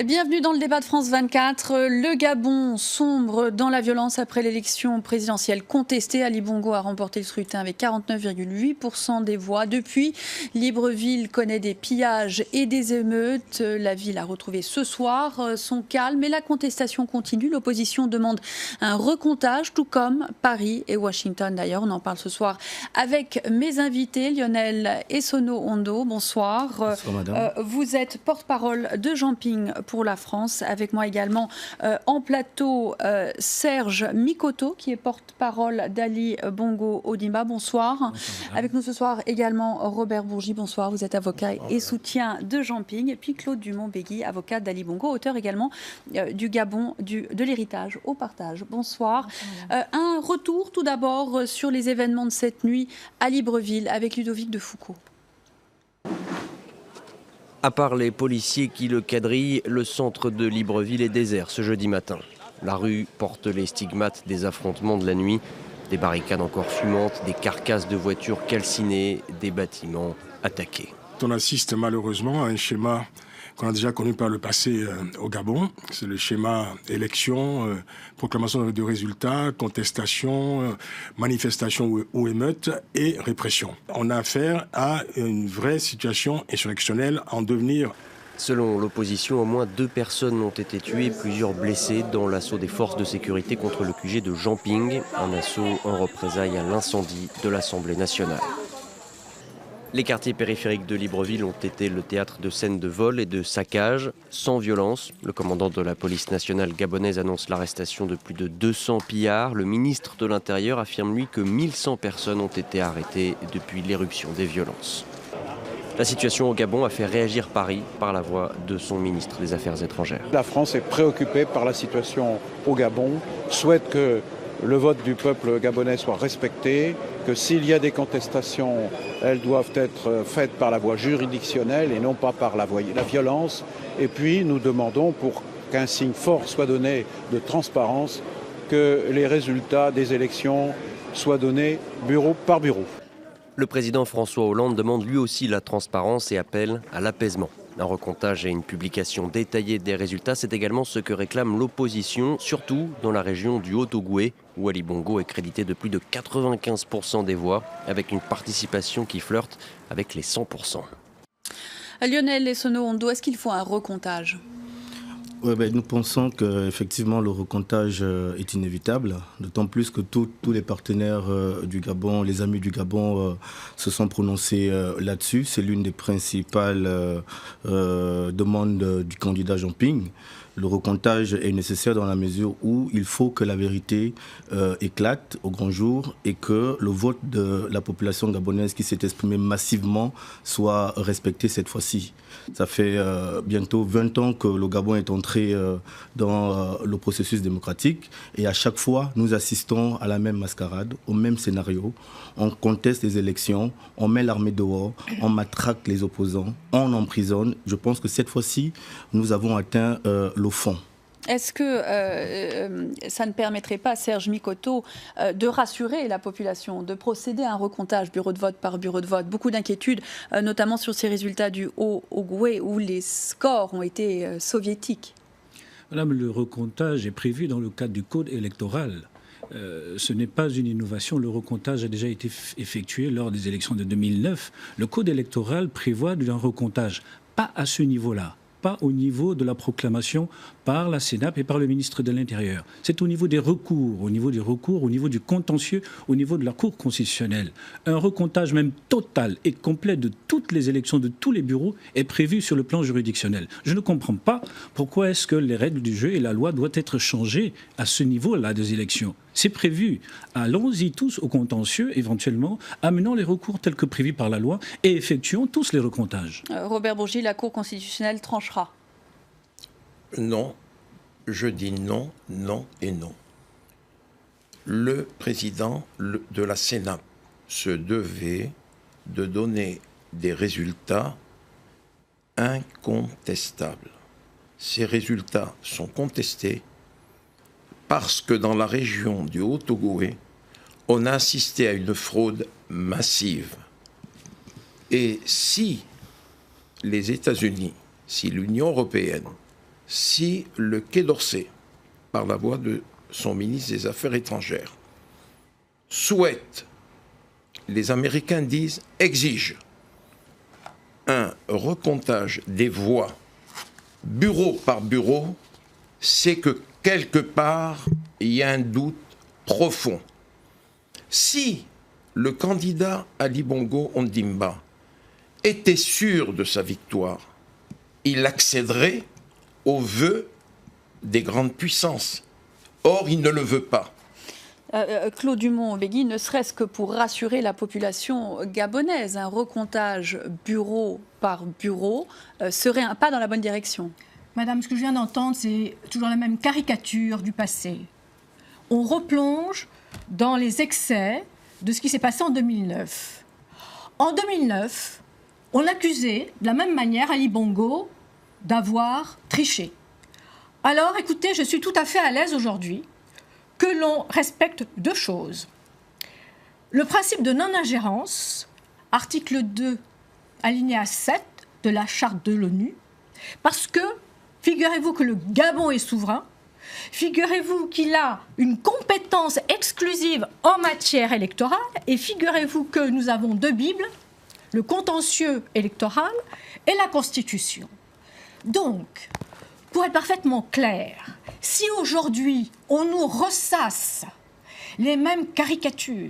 Bienvenue dans le débat de France 24. Le Gabon sombre dans la violence après l'élection présidentielle contestée. Ali Bongo a remporté le scrutin avec 49,8% des voix. Depuis, Libreville connaît des pillages et des émeutes. La ville a retrouvé ce soir son calme et la contestation continue. L'opposition demande un recomptage, tout comme Paris et Washington d'ailleurs. On en parle ce soir avec mes invités, Lionel Essonneau-Ondo. Bonsoir. Bonsoir madame. Vous êtes porte-parole de Jumping pour la France. Avec moi également en plateau Serge Mikoto, qui est porte-parole d'Ali Bongo Ondimba. Bonsoir. Bonsoir. Avec nous ce soir également Robert Bourgi. Bonsoir. Vous êtes avocat et soutien de Jumping. Et puis Claude Dumont-Begui, avocat d'Ali Bongo, auteur également du Gabon, de l'héritage au partage. Bonsoir. Un retour tout d'abord sur les événements de cette nuit à Libreville avec Ludovic de Foucauld. À part les policiers qui le quadrillent, le centre de Libreville est désert ce jeudi matin. La rue porte les stigmates des affrontements de la nuit. Des barricades encore fumantes, des carcasses de voitures calcinées, des bâtiments attaqués. On assiste malheureusement à un schéma qu'on a déjà connu par le passé au Gabon. C'est le schéma élection, proclamation de résultats, contestation, manifestation ou émeute et répression. On a affaire à une vraie situation insurrectionnelle en devenir. Selon l'opposition, au moins 2 personnes ont été tuées, plusieurs blessées dans l'assaut des forces de sécurité contre le QG de Jumping, un assaut en représailles à l'incendie de l'Assemblée nationale. Les quartiers périphériques de Libreville ont été le théâtre de scènes de vol et de saccage, sans violence. Le commandant de la police nationale gabonaise annonce l'arrestation de plus de 200 pillards. Le ministre de l'Intérieur affirme, lui, que 1100 personnes ont été arrêtées depuis l'éruption des violences. La situation au Gabon a fait réagir Paris par la voix de son ministre des Affaires étrangères. La France est préoccupée par la situation au Gabon, souhaite que le vote du peuple gabonais soit respecté, que s'il y a des contestations, elles doivent être faites par la voie juridictionnelle et non pas par la violence. Et puis nous demandons, pour qu'un signe fort soit donné de transparence, que les résultats des élections soient donnés bureau par bureau. Le président François Hollande demande lui aussi la transparence et appelle à l'apaisement. Un recomptage et une publication détaillée des résultats, c'est également ce que réclame l'opposition, surtout dans la région du Haut-Ogooué, où Ali Bongo est crédité de plus de 95% des voix, avec une participation qui flirte avec les 100%. Lionel Essonneau-Ondo, est-ce qu'il faut un recomptage ? Oui, nous pensons qu'effectivement le recomptage est inévitable, d'autant plus que tous les partenaires du Gabon, les amis du Gabon se sont prononcés là-dessus. C'est l'une des principales demandes du candidat Jumping. Le recomptage est nécessaire dans la mesure où il faut que la vérité éclate au grand jour et que le vote de la population gabonaise qui s'est exprimée massivement soit respecté cette fois-ci. Ça fait bientôt 20 ans que le Gabon est entré dans le processus démocratique et à chaque fois, nous assistons à la même mascarade, au même scénario. On conteste les élections, on met l'armée dehors, on matraque les opposants, on emprisonne. Je pense que cette fois-ci, nous avons atteint le fond. Est-ce que ça ne permettrait pas, Serge Mikoto, de rassurer la population, de procéder à un recomptage bureau de vote par bureau de vote ? Beaucoup d'inquiétudes, notamment sur ces résultats du Haut-Ogooué, où les scores ont été soviétiques. Madame, le recomptage est prévu dans le cadre du code électoral. Ce n'est pas une innovation. Le recomptage a déjà été effectué lors des élections de 2009. Le code électoral prévoit un recomptage, pas à ce niveau-là. Pas au niveau de la proclamation par la CENAP et par le ministre de l'Intérieur. C'est au niveau des recours, au niveau du contentieux, au niveau de la Cour constitutionnelle. Un recomptage même total et complet de toutes les élections, de tous les bureaux, est prévu sur le plan juridictionnel. Je ne comprends pas pourquoi est-ce que les règles du jeu et la loi doivent être changées à ce niveau-là des élections. C'est prévu. Allons-y tous au contentieux, éventuellement, amenons les recours tels que prévus par la loi et effectuons tous les recomptages. Robert Bourgi, la Cour constitutionnelle tranchera. Non, je dis non, non et non. Le président de la CENAP se devait de donner des résultats incontestables. Ces résultats sont contestés parce que dans la région du Haut-Ogooué, on a assisté à une fraude massive. Et si les États-Unis, si l'Union européenne si le Quai d'Orsay, par la voix de son ministre des Affaires étrangères, souhaite, les Américains disent, exigent un recomptage des voix bureau par bureau, c'est que quelque part, il y a un doute profond. Si le candidat Ali Bongo Ondimba était sûr de sa victoire, il accéderait aux vœux des grandes puissances. Or, il ne le veut pas. Claude Dumont-Begui, ne serait-ce que pour rassurer la population gabonaise, un recomptage bureau par bureau serait un pas dans la bonne direction. Madame, ce que je viens d'entendre, c'est toujours la même caricature du passé. On replonge dans les excès de ce qui s'est passé en 2009. En 2009, on accusait de la même manière Ali Bongo d'avoir triché. Alors, écoutez, je suis tout à fait à l'aise aujourd'hui que l'on respecte deux choses. Le principe de non-ingérence, article 2, alinéa 7 de la charte de l'ONU, parce que, figurez-vous que le Gabon est souverain, figurez-vous qu'il a une compétence exclusive en matière électorale, et figurez-vous que nous avons deux Bibles, le contentieux électoral et la Constitution. Donc, pour être parfaitement clair, si aujourd'hui on nous ressasse les mêmes caricatures,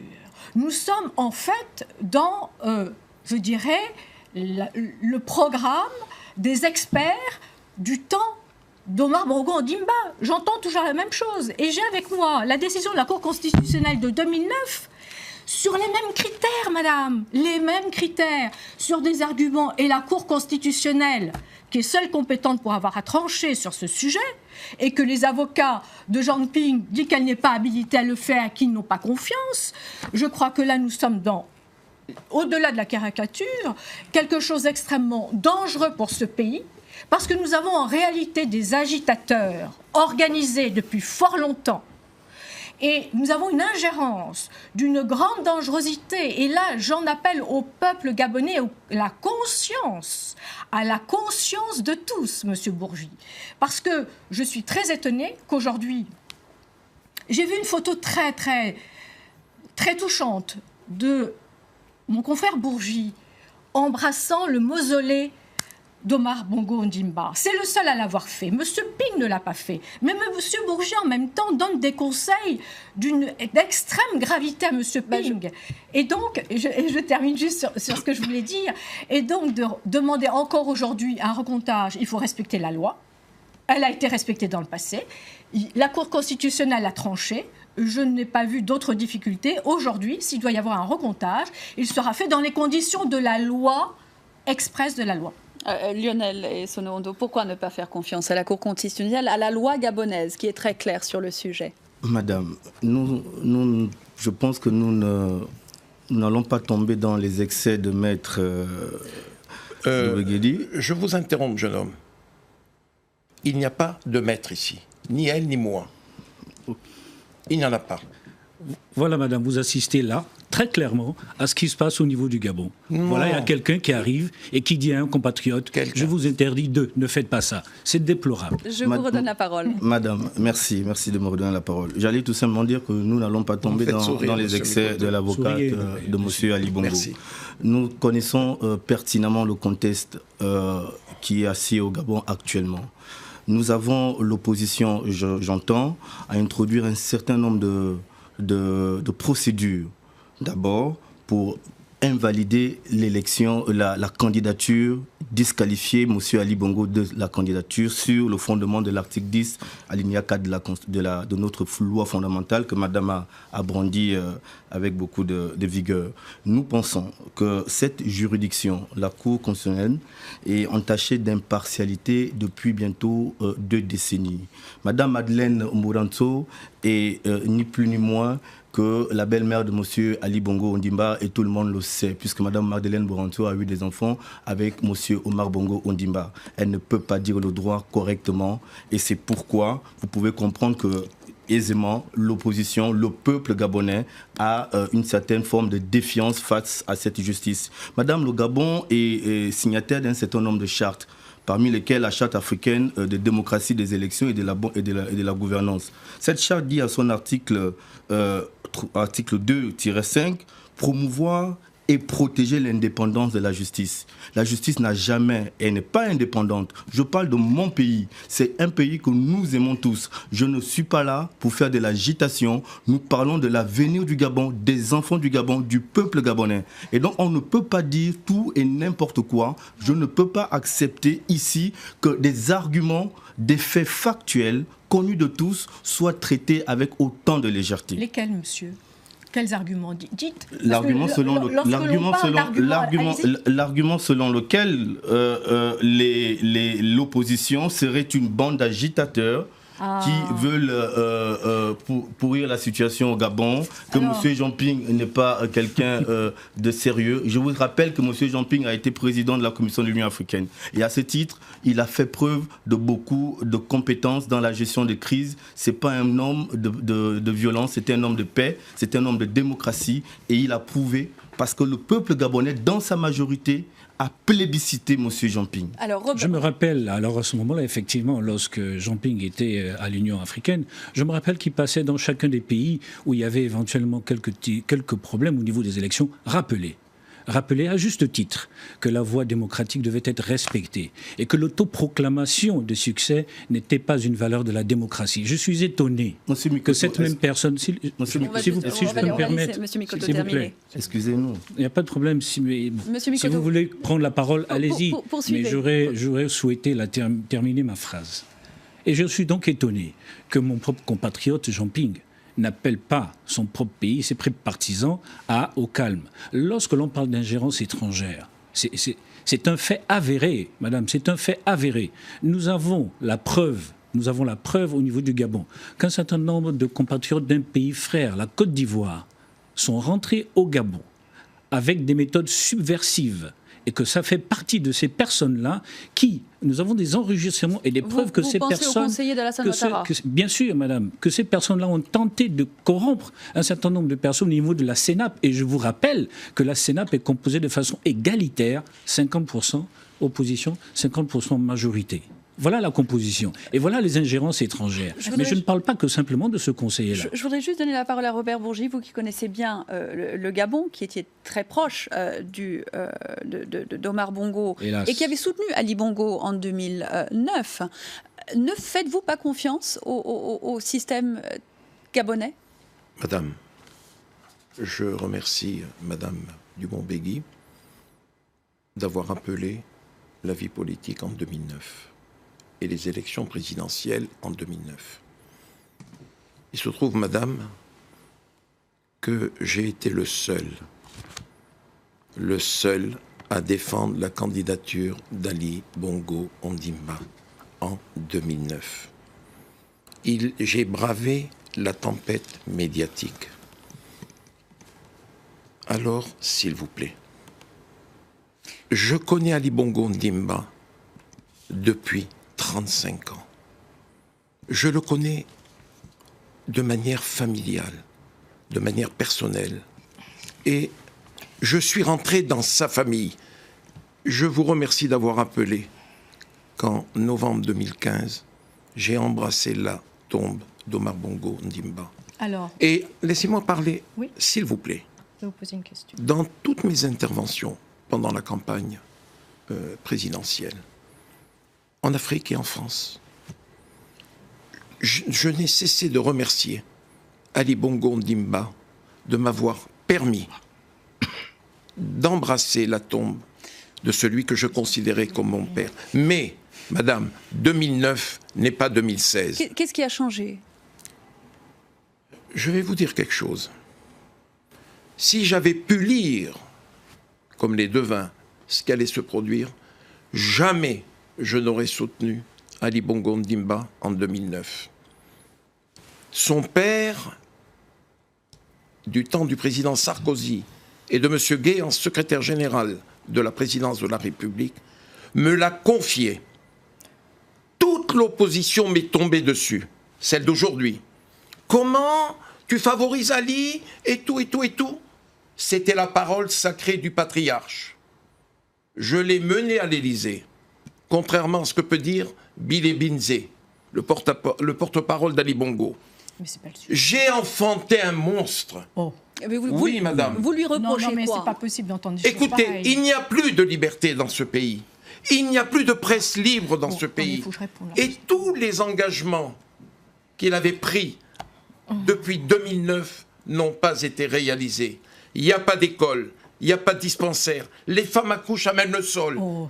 nous sommes en fait dans, je dirais, le programme des experts du temps d'Omar Bongo Ondimba. J'entends toujours la même chose. Et j'ai avec moi la décision de la Cour constitutionnelle de 2009 sur les mêmes critères, madame, les mêmes critères, sur des arguments. Et la Cour constitutionnelle, qui est seule compétente pour avoir à trancher sur ce sujet, et que les avocats de Jean Ping disent qu'elle n'est pas habilitée à le faire, qu'ils n'ont pas confiance, je crois que là nous sommes dans, au-delà de la caricature, quelque chose d'extrêmement dangereux pour ce pays, parce que nous avons en réalité des agitateurs organisés depuis fort longtemps. Et nous avons une ingérence d'une grande dangerosité. Et là, j'en appelle au peuple gabonais, à la conscience de tous, Monsieur Bourgi. Parce que je suis très étonnée qu'aujourd'hui, j'ai vu une photo très, très, très touchante de mon confrère Bourgi embrassant le mausolée d'Omar Bongo Ondimba. C'est le seul à l'avoir fait. Monsieur Ping ne l'a pas fait. Mais Monsieur Bourgi, en même temps, donne des conseils d'extrême gravité à Monsieur Ping. Et donc, je termine juste sur ce que je voulais dire, et donc de demander encore aujourd'hui un recomptage, il faut respecter la loi. Elle a été respectée dans le passé. La Cour constitutionnelle a tranché. Je n'ai pas vu d'autres difficultés. Aujourd'hui, s'il doit y avoir un recomptage, il sera fait dans les conditions de la loi, express de la loi. Lionel et Sono-Ondo, pourquoi ne pas faire confiance à la Cour constitutionnelle, à la loi gabonaise, qui est très claire sur le sujet? Madame, je pense que nous n'allons pas tomber dans les excès de maître Begedi. Je vous interromps, jeune homme. Il n'y a pas de maître ici, ni elle ni moi. Il n'y en a pas. Voilà, madame, vous assistez là, très clairement, à ce qui se passe au niveau du Gabon. Non. Voilà, il y a quelqu'un qui arrive et qui dit à un compatriote, je vous interdis de, ne faites pas ça. C'est déplorable. Je vous redonne la parole. Madame, merci de me redonner la parole. J'allais tout simplement dire que nous n'allons pas tomber dans les excès de l'avocate de monsieur Ali Bongo. Merci. Nous connaissons pertinemment le contexte qui est assis au Gabon actuellement. Nous avons l'opposition, j'entends, à introduire un certain nombre de procédures. D'abord, pour invalider l'élection, la candidature, disqualifier M. Ali Bongo de la candidature sur le fondement de l'article 10, alinéa 4 de notre loi fondamentale que Madame a brandi avec beaucoup de vigueur. Nous pensons que cette juridiction, la Cour constitutionnelle, est entachée d'impartialité depuis bientôt 2 décennies. Madame Madeleine Mouranto est ni plus ni moins que la belle-mère de M. Ali Bongo Ondimba, et tout le monde le sait, puisque Mme Madeleine Boranto a eu des enfants avec M. Omar Bongo Ondimba. Elle ne peut pas dire le droit correctement, et c'est pourquoi vous pouvez comprendre que aisément l'opposition, le peuple gabonais a une certaine forme de défiance face à cette justice. Madame, le Gabon est signataire d'un certain nombre de chartes, parmi lesquels la charte africaine de démocratie des élections et de la gouvernance. Cette charte dit à son article 2-5, promouvoir et protéger l'indépendance de la justice. La justice n'a jamais, elle n'est pas indépendante. Je parle de mon pays. C'est un pays que nous aimons tous. Je ne suis pas là pour faire de l'agitation. Nous parlons de l'avenir du Gabon, des enfants du Gabon, du peuple gabonais. Et donc, on ne peut pas dire tout et n'importe quoi. Je ne peux pas accepter ici que des arguments, des faits factuels, connus de tous, soient traités avec autant de légèreté. Lesquels, monsieur ? Quels arguments dites? L'argument selon lequel l'opposition serait une bande d'agitateurs qui veulent pourrir la situation au Gabon, que M. Jean-Ping n'est pas quelqu'un de sérieux. Je vous rappelle que M. Jean-Ping a été président de la Commission de l'Union africaine. Et à ce titre, il a fait preuve de beaucoup de compétences dans la gestion des crises. Ce n'est pas un homme de violence, c'est un homme de paix, c'est un homme de démocratie. Et il a prouvé, parce que le peuple gabonais, dans sa majorité, a plébiscité M. Jean-Ping. Je me rappelle, alors à ce moment-là, effectivement, lorsque Jean-Ping était à l'Union africaine, je me rappelle qu'il passait dans chacun des pays où il y avait éventuellement quelques problèmes au niveau des élections, rappeler à juste titre que la voie démocratique devait être respectée et que l'autoproclamation de succès n'était pas une valeur de la démocratie. Je suis étonné que cette même personne, si je peux me permettre, s'il vous plaît. Excusez-nous. Il n'y a pas de problème. Si vous voulez prendre la parole, allez-y. Mais j'aurais souhaité terminer ma phrase. Et je suis donc étonné que mon propre compatriote Jean-Ping n'appelle pas son propre pays, ses propres partisans, au calme. Lorsque l'on parle d'ingérence étrangère, c'est un fait avéré, madame, c'est un fait avéré. Nous avons la preuve au niveau du Gabon qu'un certain nombre de compatriotes d'un pays frère, la Côte d'Ivoire, sont rentrés au Gabon avec des méthodes subversives. Et que ça fait partie de ces personnes-là qui, nous avons des enregistrements et des preuves que ces personnes... Vous pensez au conseiller d'Alassane Ouattara ? Bien sûr, madame, que ces personnes-là ont tenté de corrompre un certain nombre de personnes au niveau de la CENAP. Et je vous rappelle que la CENAP est composée de façon égalitaire, 50% opposition, 50% majorité. Voilà la composition. Et voilà les ingérences étrangères. Mais je ne parle pas que simplement de ce conseiller-là. Je voudrais juste donner la parole à Robert Bourgi, vous qui connaissez bien le Gabon, qui était très proche d'Omar Bongo, Hélas. Et qui avait soutenu Ali Bongo en 2009. Ne faites-vous pas confiance au système gabonais ? Madame, je remercie Madame Dubon-Begui d'avoir appelé la vie politique en 2009. Et les élections présidentielles en 2009. Il se trouve, madame, que j'ai été le seul à défendre la candidature d'Ali Bongo Ondimba en 2009. J'ai bravé la tempête médiatique. Alors, s'il vous plaît, je connais Ali Bongo Ondimba depuis 35 ans. Je le connais de manière familiale, de manière personnelle. Et je suis rentré dans sa famille. Je vous remercie d'avoir appelé qu'en novembre 2015, j'ai embrassé la tombe d'Omar Bongo Ondimba. Et laissez-moi parler, oui, s'il vous plaît. Je vais vous poser une question. Dans toutes mes interventions pendant la campagne présidentielle, en Afrique et en France, je n'ai cessé de remercier Ali Bongo Ondimba de m'avoir permis d'embrasser la tombe de celui que je considérais comme mon père. Mais, madame, 2009 n'est pas 2016. Qu'est-ce qui a changé ? Je vais vous dire quelque chose. Si j'avais pu lire, comme les devins, ce qui allait se produire, jamais je n'aurais soutenu Ali Bongo Ondimba en 2009. Son père, du temps du président Sarkozy et de M. Gué en secrétaire général de la présidence de la République, me l'a confié. Toute l'opposition m'est tombée dessus, celle d'aujourd'hui. Comment tu favorises Ali et tout, et tout, et tout? C'était la parole sacrée du patriarche. Je l'ai mené à l'Élysée. contrairement à ce que peut dire Billy Binzé, le porte-parole d'Ali Bongo. Mais c'est pas le sujet. J'ai enfanté un monstre. Oh. Mais Oui, madame. Vous lui reprochez Non, mais quoi? c'est pas possible d'entendre des choses Écoutez, pareilles. il n'y a plus de liberté dans ce pays. Il n'y a plus de presse libre dans ce non, mais pays. faut que je réponde, là. Et tous les engagements qu'il avait pris depuis 2009 n'ont pas été réalisés. Il n'y a pas d'école, il n'y a pas de dispensaire. Les femmes accouchent à même le sol. Oh.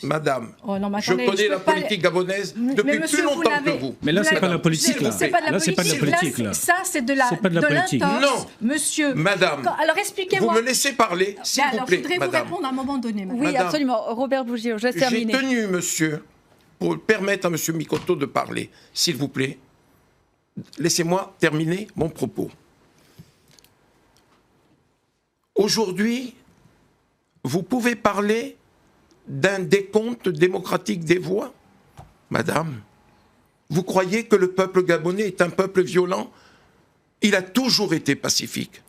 Madame, Oh, non, mais je attendez, connais peux la pas politique gabonaise Mais depuis monsieur, plus vous longtemps que l'avez- vous. Mais là, vous c'est pas l'avez- la politique, là. C'est pas de la Là, c'est pas de la politique, là. Ça, c'est de la, C'est pas de la politique. l'intox, Non. monsieur. Madame, Alors vous expliquez-moi. me laissez parler, s'il vous Alors, plaît, je voudrais vous madame. répondre à un moment donné, madame. Oui, Madame, absolument. Robert Bougier, je laisse J'ai terminer. tenu, monsieur, pour permettre à monsieur Mikoto de parler, s'il vous plaît. Laissez-moi terminer mon propos. Aujourd'hui, vous pouvez parler d'un décompte démocratique des voix, madame. Vous croyez que le peuple gabonais est un peuple violent? Il a toujours été pacifique.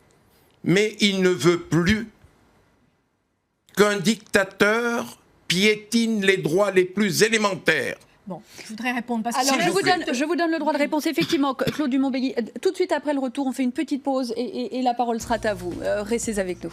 Mais il ne veut plus qu'un dictateur piétine les droits les plus élémentaires. Bon, je voudrais répondre parce que Alors, S'il je vous vous, plaît. donne, je vous donne le droit de réponse. Effectivement, Claude Dumont-Béguy, tout de suite après le retour, on fait une petite pause et la parole sera à vous. Restez avec nous.